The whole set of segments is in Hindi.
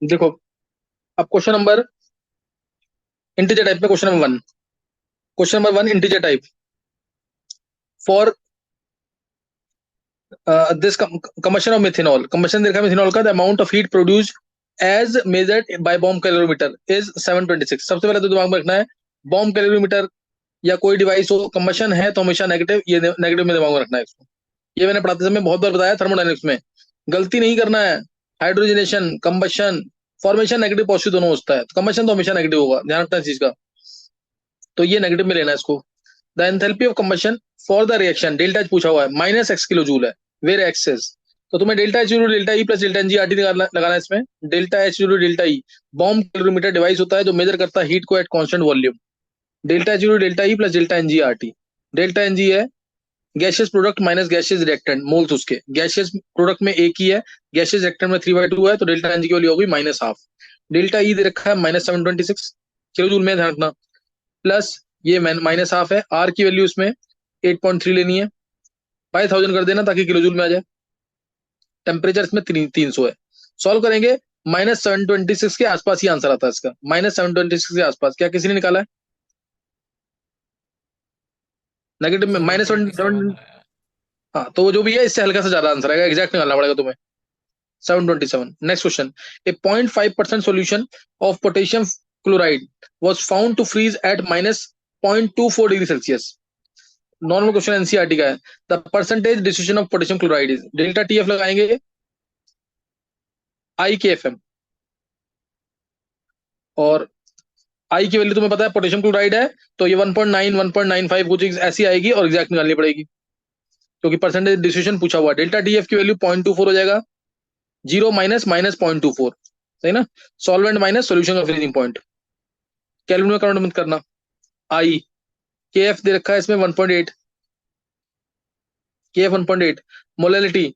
देखो, अब क्वेश्चन नंबर इंटीजर टाइप में, question number 1 integer type for this combustion of methanol, combustion देखा मिथेनॉल का, the amount of heat produce as measured by bomb calorimeter is 726। सबसे पहले तो दिमाग में रखना है, बॉम्ब कैलोरीमीटर या कोई डिवाइस हो, कंबशन है तो हमेशा नेगेटिव, ये नेगेटिव में दिमाग में रखना है इसको। ये मैंने पढ़ाते समय बहुत बार बताया थर्मोडायनेमिक्स में, गलती नहीं करना है। Hydrogenation, combustion, formation negative positive दोनों होता है, कंबशन तो हमेशा नेगेटिव होगा, ध्यान रखना इस चीज का। तो ये नेगेटिव में लेना है इसको। The enthalpy of combustion for the reaction, delta H पूछा हुआ है, -x किलो जूल है, वेर एक्स इज। तो तुम्हें delta H into delta E plus delta N G R T लगाना है इसमें। Delta H into delta E bomb calorimeter device होता है जो मेजर करता है हीट को at constant volume. Delta H into delta E plus delta N G R T. Delta N जी है gaseous product minus gaseous reactant, moles उसके, गैशियस प्रोडक्ट में एक ही है, गैशियस रिएक्टेंट में 3/2 है, तो डेल्टा एन जी की वैल्यू होगी -12। डेल्टा ई दे रखा है -726 किलो जूल में, ध्यान रखना। प्लस ये -12 है, आर की वैल्यू इसमें 8.3 लेनी है, बाई 1000 कर देना ताकि किलो जूल में आ जाए। टेम्परेचर इसमें 300 है। सॉल्व करेंगे, -726 के आसपास ही आंसर आता है इसका, -726 के आसपास। क्या किसी ने निकाला है? नेगेटिव में seven minus twenty seven seven. आया। हाँ, तो वो जो भी है इससे हल्का सा ज्यादा आंसर आएगा, एग्जैक्ट निकालना पड़ेगा तुम्हें। 727। Next question, A 0.5% solution of potassium chloride was found to freeze at -0.24 degree Celsius. Normal question NCERT का है। The percentage dissociation of potassium chloride is, delta TF लगाएंगे, आई के एफ एम। और आई की वैल्यू तुम्हें पता है, पोटेशियम क्लोराइड है तो ये 1.9 1.95 कुछ ऐसी आएगी और एग्जैक्ट निकालनी पड़ेगी, क्योंकि परसेंटेज डिसोसिएशन पूछा हुआ है। डेल्टा टीएफ की वैल्यू 0.24 हो जाएगा, 0 माइनस -0.24, सही ना। सॉल्वेंट माइनस सोल्यूशन का फ्रीजिंग पॉइंट, कैलविन में कन्वर्ट मत करना। आई के एफ दे रखा है इसमें 1.8, के एफ 1.8। मोलैलिटी,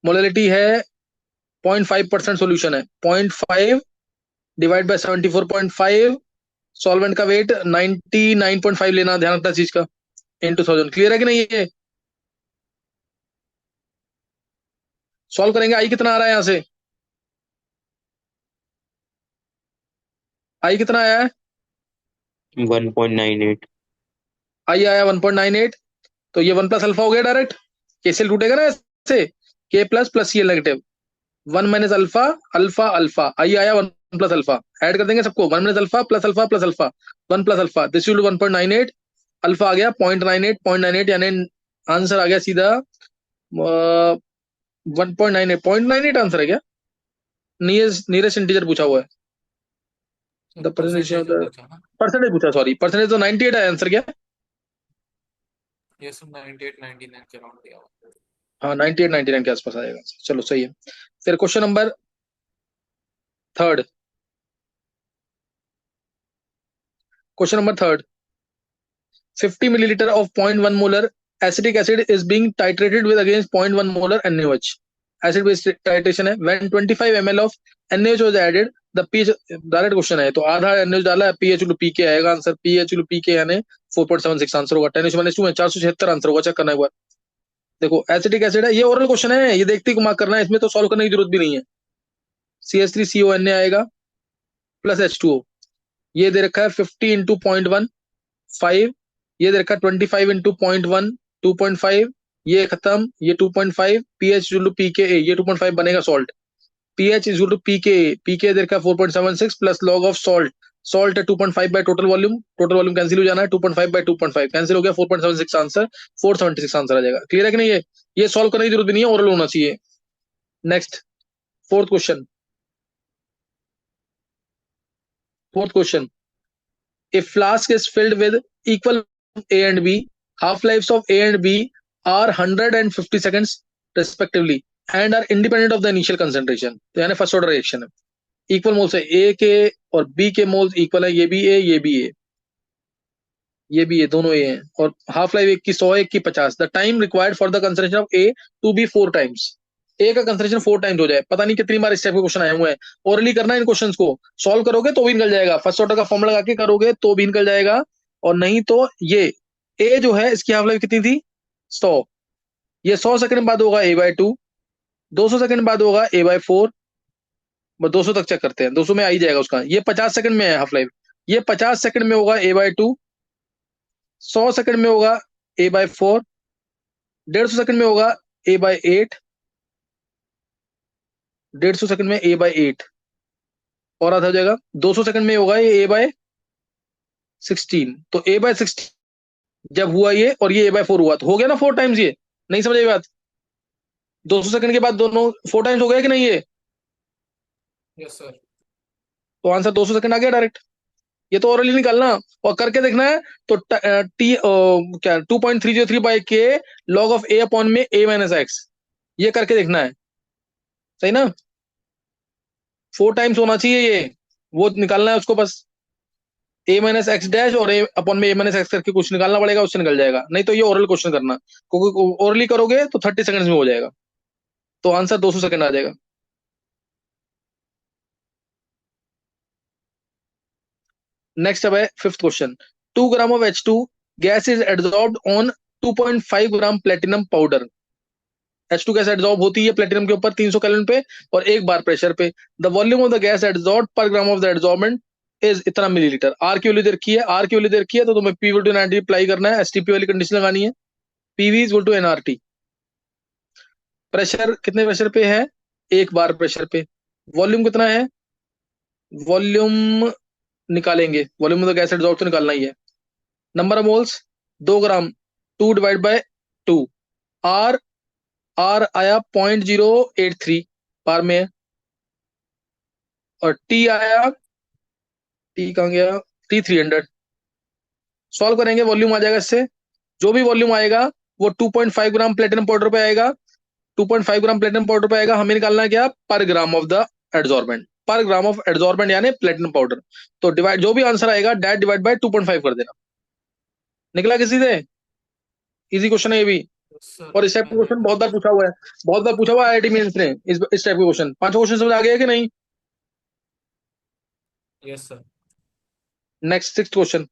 मोलैलिटी है 0.5% सोल्यूशन है, 0.5 डिवाइड बाय 74.5। सॉल्वेंट का वेट 99.5 लेना, ध्यान रखना चीज का, इंटू 1000। क्लियर है कि नहीं ये? सॉल्व करेंगे, आई कितना आ रहा है यहाँ से? आई कितना आया है? 1.98। आई आया 1.98। तो ये 1 प्लस अल्फा हो गया डायरेक्ट, केसीएल टूटेगा ना ऐसे, K plus plus C L negative, 1 minus alpha, alpha alpha, आई आया 1 प्लस अल्फा। ऐड कर देंगे सबको, 1 minus alpha plus alpha plus alpha, 1 plus alpha, this will 1.98। Alpha आ गया 0.98, 0.98 यानी आंसर आ गया सीधा 1.98, 0.98 आंसर है क्या? नियरेस्ट इंटीजर पूछा हुआ है। सर द परसेंटेज परसेंटेज, पूछा ना। परसेंटेज पूछा, सॉरी, परसेंटेज तो 98 है आंसर, क्या? ये सब 98 99 के अराउंड दिया हुआ। हाँ, 98 99 के आसपास आएगा। चलो सही है। फिर question number third, question number third, 50 milliliter of 0.1 molar acetic acid is being titrated with against 0.1 molar NaOH. Acid based titration है। When 25 ml of NaOH was added, the pH, direct question है तो आधा NaOH डाला है, pH टू pK आएगा आंसर, pH टू pK यानी 4.76 आंसर होगा। 10⁻2 में 476 आंसर होगा, चेक करना एक बार। देखो एसिटिक एसिड है, ये ओरल क्वेश्चन है, ये देखते ही मार्क करना है, इसमें तो सॉल्व करने की जरूरत भी नहीं है। CH3CONA आएगा प्लस H2O। ये दे रखा है 50 इंटू 0.15, ये दे रखा है 25 इंटू 0.1 2.5, ये खत्म, ये 2.5, पीएच इक्वल टू पीके, ये 2.5 बनेगा सॉल्ट। पीएच इक्वल टू पीके, पीके दे रखा है 4.76 plus log of salt, salt है 2.5 by total volume, total volume cancel हो जाना है, 2.5 बाय 2.5 कैंसिल हो गया, 4.76 आंसर, 476 आंसर आ जाएगा। क्लियर है कि नहीं? ये सॉल्व करने की जरूरत भी नहीं है, ओरल होना चाहिए। Next, fourth question, fourth question, A flask is filled with equal A and B. Half-lives of A and B are 100 and 50 seconds respectively and are independent of the initial concentration. तो यानी फर्स्ट ऑर्डर रिएक्शन है। इक्वल मोल्स है, ए के और बी के मोल्स इक्वल है, ये भी ए, ये भी ए, ये भी ए, दोनों ए हैं। और हाफ लाइफ एक की 100, एक की 50। The time required for the concentration of A to be 4 times, A का कंसंट्रेशन 4 टाइम्स हो जाए। पता नहीं कितनी बार इस टाइप के क्वेश्चन आए हुए हैं। ओरली करना है इन क्वेश्चंस को, सॉल्व करोगे तो भी निकल जाएगा, फर्स्ट ऑर्डर का फॉर्म लगा के करोगे तो भी निकल जाएगा, और नहीं तो ये ए जो है इसकी हाफ लाइफ कितनी थी? 100। ये 100 सेकंड बाद होगा A/2, 200 सेकंड बाद होगा A/4, बस 200 तक चेक करते हैं, 200 में आ ही जाएगा उसका। ये 50 सेकंड में है हाफ लाइफ। ये 50 सेकंड में होगा A/2, 100 सेकंड में होगा A/4, 150 सेकंड में होगा A/8, 150 सेकंड में A/8 और आधा हो जाएगा। 200 सेकंड में होगा ये A/16। तो A/16 जब हुआ ये, और ये A/4 हुआ, तो हो गया ना 4 टाइम्स ये। नहीं समझ आई बात? 200 सेकंड के बाद दोनों 4 टाइम्स हो गया कि नहीं ये? Yes, sir. तो आंसर 200 सेकंड आ गया डायरेक्ट। ये तो ओरली निकालना और करके देखना है। तो क्या 2.303/k log of A upon में A-x, ये करके देखना है। सही ना? 4 टाइम्स होना चाहिए ये, वो निकालना है उसको बस। A-x डैश और A अपॉन में A-x करके कुछ निकालना पड़ेगा, उससे निकल जाएगा। नहीं तो ये ओरल क्वेश्चन करना, क्योंकि ओरली करोगे तो 30 सेकंड में हो जाएगा। तो आंसर 200 सेकंड आ जाएगा। नेक्स्ट अब है fifth question. 2 gram of H2 gas is adsorbed on 2.5 gram platinum powder. H2 gas adsorb होती है प्लेटिनम के ऊपर 300 केल्विन पे और 1 बार प्रेशर पे। The volume of the gas adsorb per gram of the adsorbent is इतना मिलीलीटर। आर की वैल्यू दे रखी है, आर की वैल्यू दे रखी है, तो तुम्हें पी टू एनआरटी अप्लाई करना है, एसटीपी वाली कंडीशन लगानी है। PV is to NRT. Pressure कितने प्रेशर पे है? 1 बार प्रेशर पे। वॉल्यूम कितना है? वॉल्यूम निकालेंगे, volume of the gas adsorb तो निकालना ही है। Number of moles 2 gram, 2/2। R, R आया 0.083 बार में है। और टी आया, टी कहाँ गया? T 300। सॉल्व करेंगे, वॉल्यूम आ जाएगा इससे। जो भी वॉल्यूम आएगा वो 2.5 ग्राम प्लेटिनम पाउडर पे आएगा। 2.5 ग्राम प्लेटिनम पाउडर पे आएगा। हमें निकालना है क्या? पर ग्राम ऑफ द एड्सॉर्बेंट, पर ग्राम ऑफ एड्सॉर्बेंट यानी प्लेटिनम पाउडर। तो डिवाइड, जो भी आंसर आएगा डेट डिवाइड बाय 2.5 कर देना। निकला किसी से? इजी क्वेश्चन है ये भी। Yes, sir. और इस टाइप का मैंने क्वेश्चन बहुत बार पूछा हुआ है, बहुत बार पूछा हुआ है आईआईटी मेंस ने। इस टाइप के क्वेश्चन 5 क्वेश्चन समझ आ गया कि नहीं? Yes, sir. Next six question.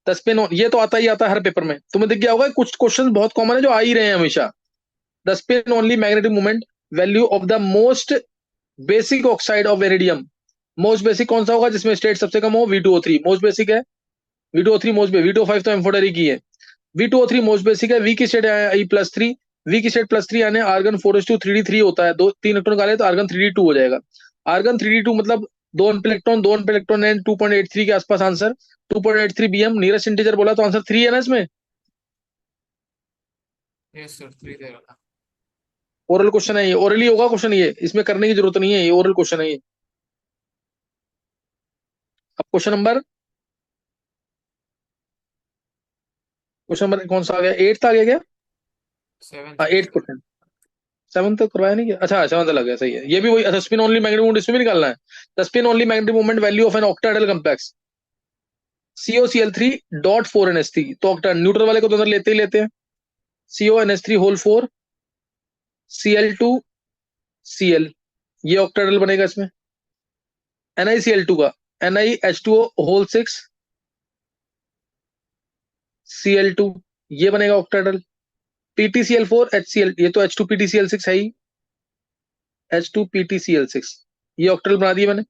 The spin on, ये तो आता ही आता है हर पेपर में, तुम्हें दिख गया होगा। कुछ क्वेश्चन बहुत कॉमन है जो आ ही रहे हैं हमेशा। The spin only magnetic moment value of the most basic oxide of vanadium. Most basic कौन सा होगा जिसमें स्टेट सबसे कम हो? V2O3 मोस्ट बेसिक है। V2O3 मोस्ट बेसिक, V2O5 तो एम्फोटरी की है। V2O3 मोस्ट बेसिक है। वी की स्टेट I+3, वी की स्टेट +3 यानी आर्गन 4:3D3 होता है। दो तीन इलेक्ट्रॉन निकाले तो आर्गन 3D2 हो जाएगा। आर्गन 3D2 मतलब दो इलेक्ट्रॉन एंड 2.83 के आसपास आंसर। 2.83 BM नियरेस्ट इंटीजर बोला तो आंसर 3 है ना इसमें। Yes, sir. 3 दे रहा था। ओरल क्वेश्चन है ये, ओरली होगा क्वेश्चन ये, इसमें करने की जरूरत नहीं है, ये ओरल क्वेश्चन है ये। अब क्वेश्चन नंबर कौन सा आ गया? एट्थ आ गया क्या? 7th हाँ है, एट्थ sir. क्वेश्चन। सेवन तक करवाया नहीं क्या? अच्छा सेवन तक लग गया, सही है। ये भी वही। अच्छा स्पिन ओनली मैग्नेटिक मोमेंट इसमें भी निकालना है। The spin only magnetic moment value of an octahedral complex COCl3.4NH3। तो ऑक्टा न्यूट्रल वाले को तो अंदर लेते ही लेते हैं। CONH3 होल 4 Cl2Cl, ये ऑक्टाहेड्रल बनेगा इसमें। NiCl2 का NiH2O होल 6 Cl2, ये बनेगा ऑक्टाहेड्रल। PtCl4HCl, ये तो H2PtCl6 है ही। H2PtCl6, ये ऑक्टेल बना दिए मैंने।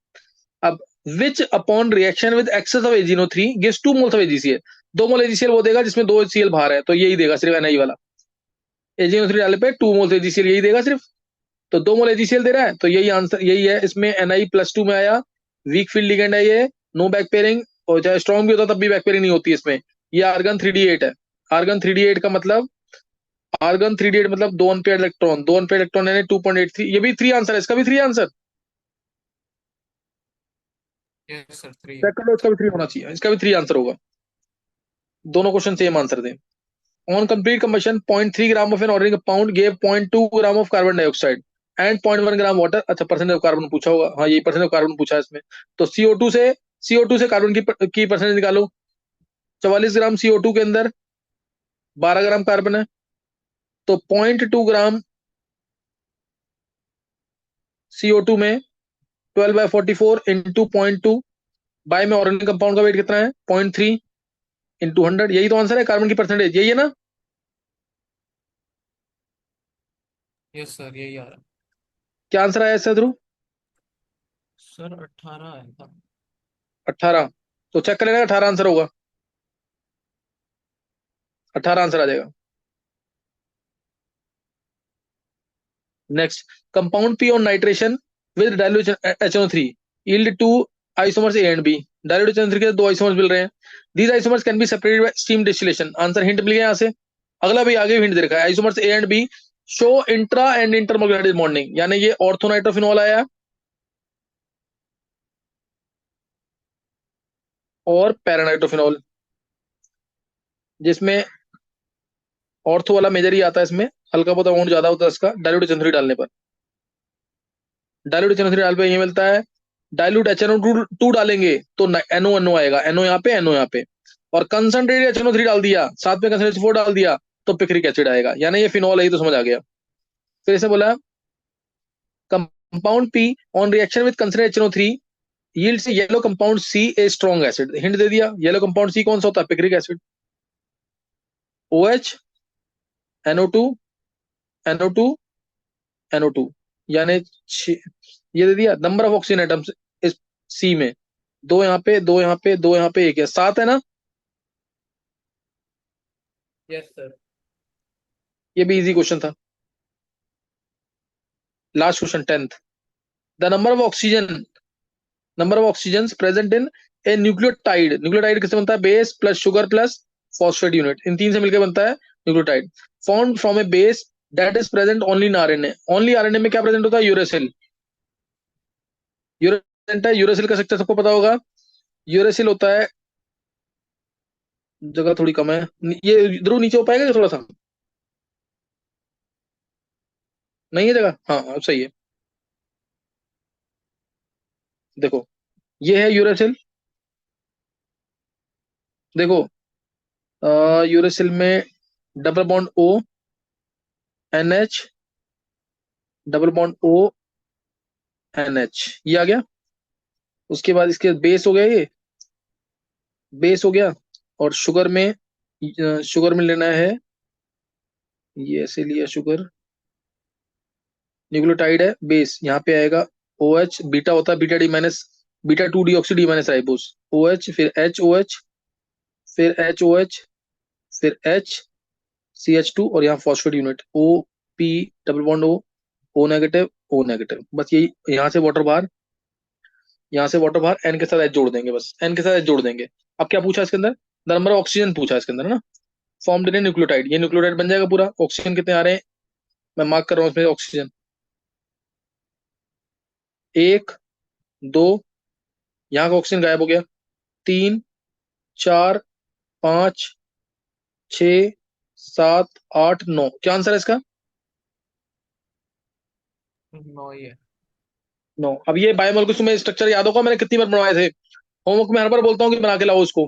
अब which upon reaction with excess of AgNO3 gives 2 moles of AgCl। 2 mole AgCl वो देगा जिसमें 2 HCl बाहर है, तो यही देगा सिर्फ NI वाला। AgNO3 डाले पे 2 मोल्स AgCl यही देगा सिर्फ। तो 2 मोल AgCl दे रहा है, तो यही आंसर यही है। इसमें Ni+2 में आया। वीक फील्ड लिगेंड है ये, नो बैक पेयरिंग। और चाहे स्ट्रॉन्ग भी होता तब भी बैक पेयरिंग नहीं होती इसमें। ये आर्गन 3D8 है। आर्गन 3D8 का मतलब, आर्गन 3D8 मतलब दो अनपेयर्ड इलेक्ट्रॉन, दो अनपेयर्ड इलेक्ट्रॉन यानी 2.83। ये भी 3 आंसर है, इसका भी 3 आंसर। Yes, sir. 3 है। चेक कर लो, इसका भी 3 होना चाहिए, इसका भी 3 आंसर होगा। दोनों क्वेश्चन सेम आंसर दें। On complete combustion 0.3 gram of an organic compound gave 0.2 gram of carbon dioxide and 0.1 gram water. अच्छा परसेंटेज ऑफ कार्बन पूछा होगा, हाँ ये परसेंटेज ऑफ कार्बन पूछा है इसमें। तो CO2 से कार्बन की परसेंटेज निकालो। 44 ग्राम CO2 के अंदर 12 ग्राम कार्बन है, तो 0.2 ग्राम CO2 में 12/44 इंटू 0.2 बाय में ऑर्गेनिक कंपाउंड का वेट कितना है? 0.3 इंटू 100। यही तो आंसर है, कार्बन की परसेंटेज यही है ना? Yes, sir. यही आ रहा। क्या आंसर आया इससे ध्रुव? सर 18 आया था। 18? तो चेक कर लेना, 18 आंसर होगा, 18 आंसर आ जाएगा। Next, compound P on nitration with dilute HNO3 yield two isomers A and B. Dilute HNO3 के दो आइसोमर्स मिल रहे हैं। These isomers can be separated by steam distillation. Answer hint मिल गया यहाँ से। अगला भी आगे हिंट दे रखा है, isomers A and B show intra and intermolecular bonding, यानी ये ऑर्थोनाइट्रोफिनॉल आया और पैरानाइट्रोफिनॉल, जिसमें ऑर्थो वाला मेजर ही आता है, इसमें हल्का बहुत अमाउंट ज्यादा होता है इसका डाइल्यूट HNO3 डालने पर। डाइल्यूट HNO3 डाल पे ये मिलता है। डाइल्यूट HNO2 डालेंगे तो NO आएगा, NO यहाँ पे, NO यहाँ पे। और कंसंट्रेटेड HNO3 डाल दिया, साथ में कंसंट्रेटेड 4 डाल दिया तो पिक्रिक एसिड आएगा, यानी ये फिनॉल है, ये तो समझ आ गया। फिर इसे बोला compound P on reaction with concentrated HNO3 yields yellow compound C a strong acid. Hint दे दिया, येलो कंपाउंड सी कौन सा होता है? Picric acid. OH, NO2, NO2, NO2, यानी ये दे दिया। नंबर ऑफ ऑक्सीजन एटम्स इस सी में, दो यहाँ पे, दो यहाँ पे, दो यहाँ पे, एक है, 7 है ना। Yes sir. ये भी इजी क्वेश्चन था। Last question 10th, the number of oxygen present in a nucleotide. Nucleotide किससे बनता है? Base plus sugar plus phosphate unit, इन तीन से मिलकर बनता है nucleotide. Form from a base that is present only in RNA। Only RNA में क्या प्रेजेंट होता है? यूरेसिल। यूरेसिल है, यूरेसिल का स्ट्रक्चर सबको पता होगा। यूरेसिल होता है, जगह थोड़ी कम है, ये ध्रुव नीचे हो पाएगा थोड़ा सा? नहीं है जगह, हाँ अब सही है। देखो, ये है यूरेसिल। देखो, यूरेसिल में double bond O, NH, double bond O, NH, ये आ गया। उसके बाद इसके बेस हो गया, ये बेस हो गया। और शुगर में लेना है, ये ऐसे लिया शुगर, न्यूक्लियोटाइड है, बेस यहाँ पे आएगा OH, बीटा होता है beta D minus, beta 2 deoxy D minus ribose. OH, फिर HOH, फिर HOH, फिर CH2, और यहाँ phosphate unit OP, double bond O negative, O negative. बस यही, यहाँ से वाटर बाहर, यहाँ से वाटर बाहर, N के साथ H जोड़ देंगे, बस N के साथ H जोड़ देंगे। अब क्या पूछा इसके अंदर? द नंबर ऑफ ऑक्सीजन पूछा इसके अंदर, है ना। फॉर्म्ड इन न्यूक्लियोटाइड, ये न्यूक्लियोटाइड बन जाएगा पूरा। ऑक्सीजन कितने आ रहे हैं मैं मार्क कर रहा हूँ इसमें, ऑक्सीजन 1, 2, यहाँ का ऑक्सीजन गायब हो गया, 3, 4, 5, 6, 7, 8, 9। क्या आंसर है इसका? 9 ही है। 9। अब ये बायोमोलिक्यूल्स तुम्हें स्ट्रक्चर याद होगा, मैंने कितनी बार बनवाए थे। होमवर्क में हर बार बोलता हूँ कि बना के लाओ उसको।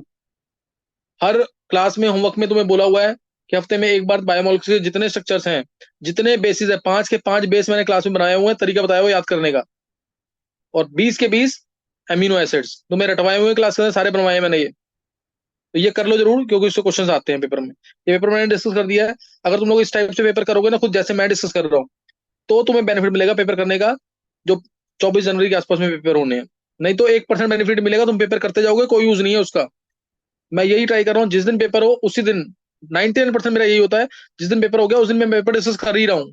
हर क्लास में होमवर्क में तुम्हें बोला हुआ है कि हफ्ते में एक बार बायोमोलिक्यूल्स के जितने स्ट्रक्चर्स हैं, जितने बेसिस है, 5 के 5 बेस मैंने क्लास में बनाए हुए हैं, तरीका बताया हुआ है याद करने का। और 20 के 20 एमिनो एसिड्स तुम्हें रटवाए हुए क्लास के अंदर, सारे बनवाए हैं मैंने ये। तो ये कर लो जरूर, क्योंकि इससे क्वेश्चन आते हैं पेपर में। ये पेपर मैंने डिस्कस कर दिया है। अगर तुम लोग इस टाइप से पेपर करोगे ना, खुद जैसे मैं डिस्कस कर रहा हूँ, तो तुम्हें बेनिफिट मिलेगा पेपर करने का, जो 24 जनवरी के आसपास में पेपर होने हैं। नहीं तो 1% बेनिफिट मिलेगा, तुम पेपर करते जाओगे, कोई यूज नहीं है उसका। मैं यही ट्राई कर रहा हूँ, जिस दिन पेपर हो उसी दिन, 99% मेरा यही होता है, जिस दिन पेपर हो गया उस दिन मैं पेपर डिस्कस कर ही रहा हूँ,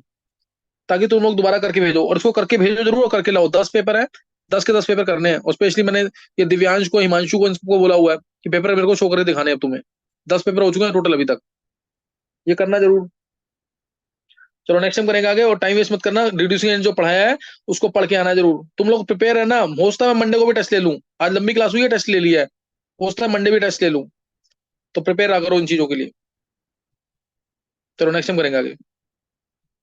ताकि तुम लोग दोबारा करके भेजो। और इसको करके भेजो जरूर, और करके लाओ। 10 पेपर है, 10 के 10 पेपर करने हैं। और स्पेशली मैंने ये दिव्यांश को, हिमांशु को, इनको बोला हुआ है कि पेपर मेरे को शो करके दिखाने हैं अब तुम्हें। 10 पेपर हो चुके हैं टोटल अभी तक, ये करना जरूर। चलो नेक्स्ट टाइम करेंगे आगे, और टाइम वेस्ट मत करना। रिड्यूसिंग एंड जो पढ़ाया है उसको पढ़ के आना जरूर। तुम लोग प्रिपेयर है ना, हो सकता है मैं मंडे को भी टेस्ट ले लूं। आज लंबी क्लास हुई है, टेस्ट ले लिया है, हो सकता है मंडे भी टेस्ट ले लूं। तो प्रिपेयर करो इन चीजों के लिए। चलो नेक्स्ट टाइम करेंगे आगे।